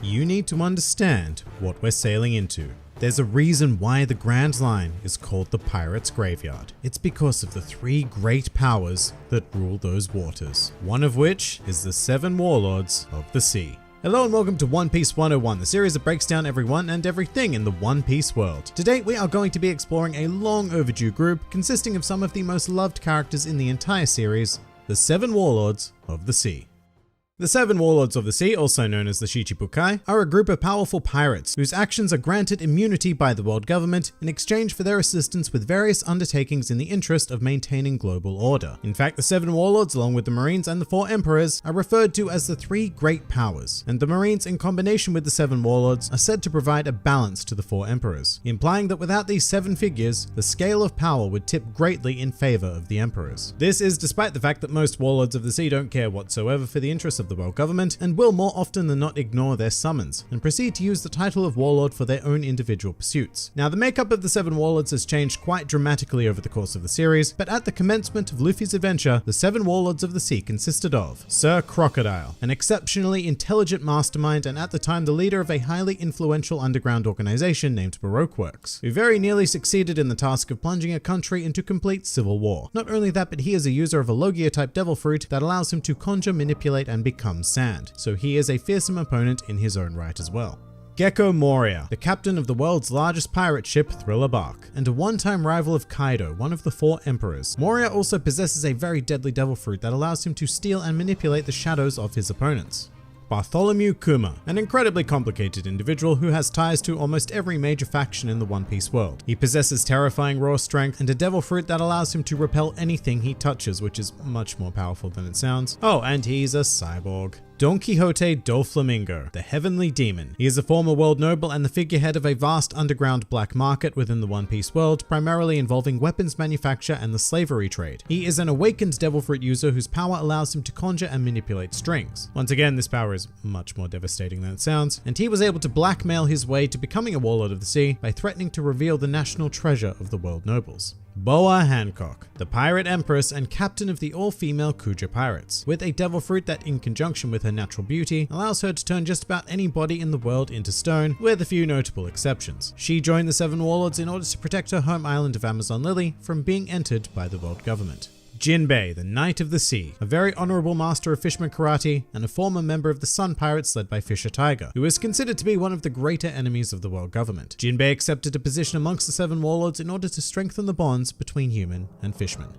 you need to understand what we're sailing into. There's a reason why the Grand Line is called the Pirates' Graveyard. It's because of the three great powers that rule those waters, one of which is the 7 Warlords of the Sea. Hello and welcome to One Piece 101, the series that breaks down everyone and everything in the One Piece world. Today we are going to be exploring a long overdue group consisting of some of the most loved characters in the entire series, the 7 Warlords of the Sea. The 7 Warlords of the Sea, also known as the Shichibukai, are a group of powerful pirates whose actions are granted immunity by the world government in exchange for their assistance with various undertakings in the interest of maintaining global order. In fact, the 7 Warlords, along with the Marines and the 4 Emperors, are referred to as the 3 great powers, and the Marines in combination with the 7 Warlords are said to provide a balance to the 4 Emperors, implying that without these 7 figures, the scale of power would tip greatly in favor of the Emperors. This is despite the fact that most Warlords of the Sea don't care whatsoever for the interests of the world government and will more often than not ignore their summons and proceed to use the title of Warlord for their own individual pursuits. Now, the makeup of the 7 Warlords has changed quite dramatically over the course of the series, but at the commencement of Luffy's adventure, the 7 Warlords of the Sea consisted of Sir Crocodile, an exceptionally intelligent mastermind and at the time the leader of a highly influential underground organization named Baroque Works, who very nearly succeeded in the task of plunging a country into complete civil war. Not only that, but he is a user of a Logia-type devil fruit that allows him to conjure, manipulate, and become sand, so he is a fearsome opponent in his own right as well. Gecko Moria, the captain of the world's largest pirate ship, Thriller Bark, and a one-time rival of Kaido, one of the 4 Emperors. Moria also possesses a very deadly devil fruit that allows him to steal and manipulate the shadows of his opponents. Bartholomew Kuma, an incredibly complicated individual who has ties to almost every major faction in the One Piece world. He possesses terrifying raw strength and a devil fruit that allows him to repel anything he touches, which is much more powerful than it sounds. Oh, and he's a cyborg. Don Quixote Doflamingo, the Heavenly Demon. He is a former world noble and the figurehead of a vast underground black market within the One Piece world, primarily involving weapons manufacture and the slavery trade. He is an awakened devil fruit user whose power allows him to conjure and manipulate strings. Once again, this power is much more devastating than it sounds, and he was able to blackmail his way to becoming a Warlord of the Sea by threatening to reveal the national treasure of the world nobles. Boa Hancock, the pirate empress and captain of the all-female Kuja pirates, with a devil fruit that in conjunction with her natural beauty allows her to turn just about anybody in the world into stone, with a few notable exceptions. She joined the 7 Warlords in order to protect her home island of Amazon Lily from being entered by the world government. Jinbei, the Knight of the Sea, a very honorable master of fisherman karate and a former member of the Sun Pirates led by Fisher Tiger, who is considered to be one of the greater enemies of the world government. Jinbei accepted a position amongst the 7 Warlords in order to strengthen the bonds between human and fisherman.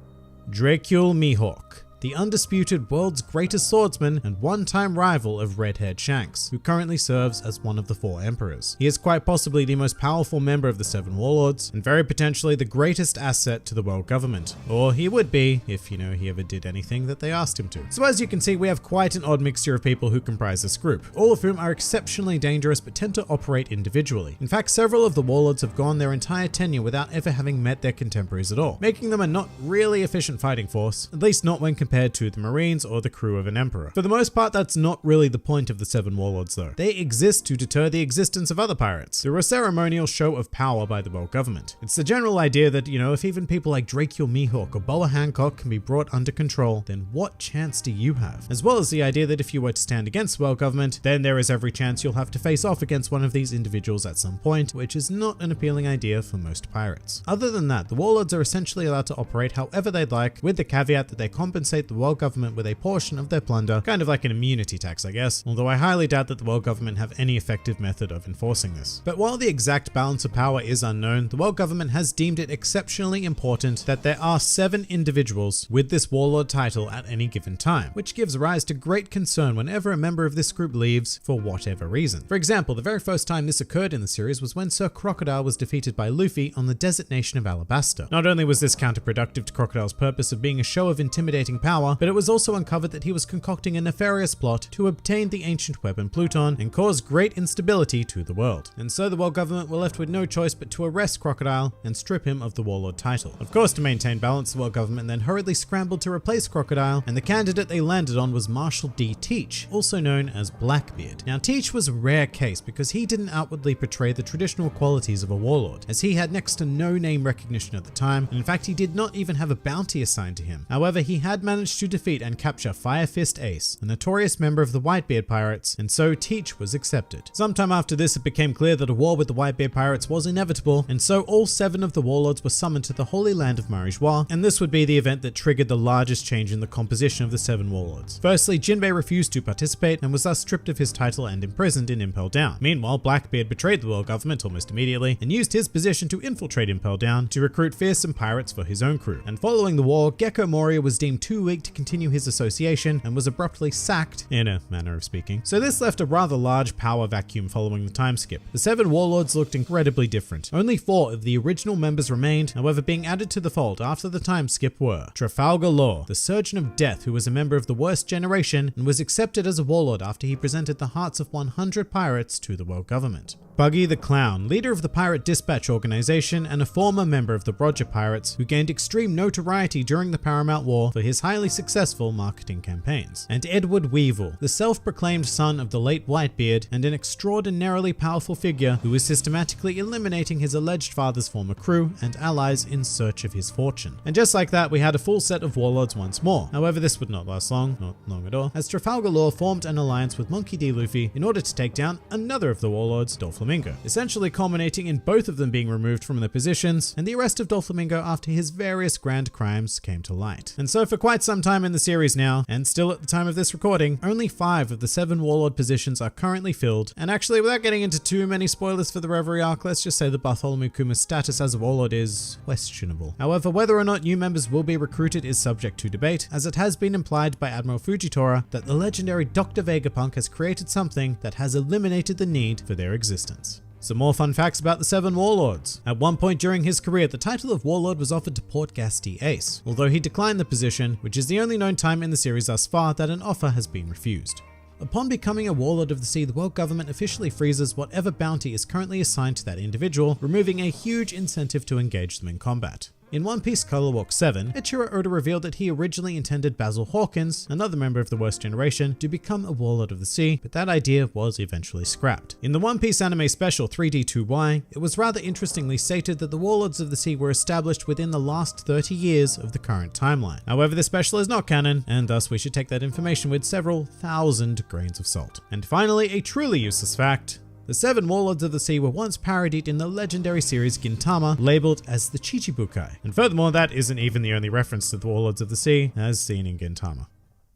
Dracule Mihawk, the undisputed world's greatest swordsman and one-time rival of red-haired Shanks, who currently serves as one of the 4 Emperors. He is quite possibly the most powerful member of the 7 Warlords, and very potentially the greatest asset to the world government. Or he would be, if he ever did anything that they asked him to. So as you can see, we have quite an odd mixture of people who comprise this group, all of whom are exceptionally dangerous but tend to operate individually. In fact, several of the Warlords have gone their entire tenure without ever having met their contemporaries at all, making them a not really efficient fighting force, at least not when compared to the Marines or the crew of an Emperor. For the most part, that's not really the point of the 7 Warlords though. They exist to deter the existence of other pirates through a ceremonial show of power by the world government. It's the general idea that, if even people like Dracule Mihawk or Boa Hancock can be brought under control, then what chance do you have? As well as the idea that if you were to stand against the world government, then there is every chance you'll have to face off against one of these individuals at some point, which is not an appealing idea for most pirates. Other than that, the Warlords are essentially allowed to operate however they'd like, with the caveat that they compensate the world government with a portion of their plunder, kind of like an immunity tax, I guess, although I highly doubt that the world government have any effective method of enforcing this. But while the exact balance of power is unknown, the world government has deemed it exceptionally important that there are 7 individuals with this warlord title at any given time, which gives rise to great concern whenever a member of this group leaves for whatever reason. For example, the very first time this occurred in the series was when Sir Crocodile was defeated by Luffy on the desert nation of Alabasta. Not only was this counterproductive to Crocodile's purpose of being a show of intimidating power, but it was also uncovered that he was concocting a nefarious plot to obtain the ancient weapon Pluton and cause great instability to the world. And so the world government were left with no choice but to arrest Crocodile and strip him of the warlord title. Of course, to maintain balance, the world government then hurriedly scrambled to replace Crocodile, and the candidate they landed on was Marshal D. Teach, also known as Blackbeard. Now, Teach was a rare case because he didn't outwardly portray the traditional qualities of a warlord, as he had next to no name recognition at the time, and in fact he did not even have a bounty assigned to him. However, he had managed managed to defeat and capture Fire Fist Ace, a notorious member of the Whitebeard Pirates, and so Teach was accepted. Sometime after this, it became clear that a war with the Whitebeard Pirates was inevitable, and so all 7 of the Warlords were summoned to the Holy Land of Marijois, and this would be the event that triggered the largest change in the composition of the 7 Warlords. Firstly, Jinbei refused to participate and was thus stripped of his title and imprisoned in Impel Down. Meanwhile, Blackbeard betrayed the world government almost immediately and used his position to infiltrate Impel Down to recruit fearsome pirates for his own crew. And following the war, Gecko Moria was deemed too weak to continue his association and was abruptly sacked, in a manner of speaking. So this left a rather large power vacuum following the time skip. The 7 Warlords looked incredibly different. Only 4 of the original members remained, however being added to the fold after the time skip were Trafalgar Law, the Surgeon of Death who was a member of the Worst Generation and was accepted as a warlord after he presented the hearts of 100 pirates to the world government. Buggy the Clown, leader of the Pirate Dispatch organization and a former member of the Roger Pirates who gained extreme notoriety during the Paramount War for his highly successful marketing campaigns. And Edward Weevil, the self-proclaimed son of the late Whitebeard and an extraordinarily powerful figure who was systematically eliminating his alleged father's former crew and allies in search of his fortune. And just like that, we had a full set of warlords once more. However, this would not last long, not long at all, as Trafalgar Law formed an alliance with Monkey D. Luffy in order to take down another of the warlords, Doflamingo, essentially culminating in both of them being removed from their positions and the arrest of Doflamingo after his various grand crimes came to light. And so for quite some time in the series now, and still at the time of this recording, only 5 of the 7 warlord positions are currently filled. And actually, without getting into too many spoilers for the Reverie arc, let's just say that Bartholomew Kuma's status as a warlord is questionable. However, whether or not new members will be recruited is subject to debate, as it has been implied by Admiral Fujitora that the legendary Dr. Vegapunk has created something that has eliminated the need for their existence. Some more fun facts about the 7 Warlords. At one point during his career, the title of Warlord was offered to Port Gasti Ace, although he declined the position, which is the only known time in the series thus far that an offer has been refused. Upon becoming a Warlord of the Sea, the world government officially freezes whatever bounty is currently assigned to that individual, removing a huge incentive to engage them in combat. In One Piece Color Walk 7, Eiichiro Oda revealed that he originally intended Basil Hawkins, another member of the Worst Generation, to become a Warlord of the Sea, but that idea was eventually scrapped. In the One Piece anime special 3D2Y, it was rather interestingly stated that the Warlords of the Sea were established within the last 30 years of the current timeline. However, this special is not canon, and thus we should take that information with several thousand grains of salt. And finally, a truly useless fact. The 7 Warlords of the Sea were once parodied in the legendary series Gintama, labeled as the Chichibukai. And furthermore, that isn't even the only reference to the Warlords of the Sea, as seen in Gintama.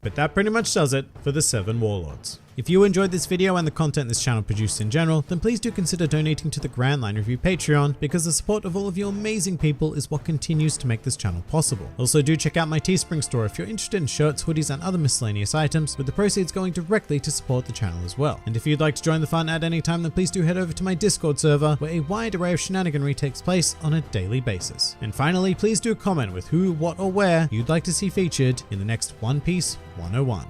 But that pretty much does it for the 7 Warlords. If you enjoyed this video and the content this channel produced in general, then please do consider donating to the Grand Line Review Patreon, because the support of all of you amazing people is what continues to make this channel possible. Also do check out my Teespring store if you're interested in shirts, hoodies and other miscellaneous items, with the proceeds going directly to support the channel as well. And if you'd like to join the fun at any time, then please do head over to my Discord server, where a wide array of shenaniganry takes place on a daily basis. And finally, please do comment with who, what or where you'd like to see featured in the next One Piece 101.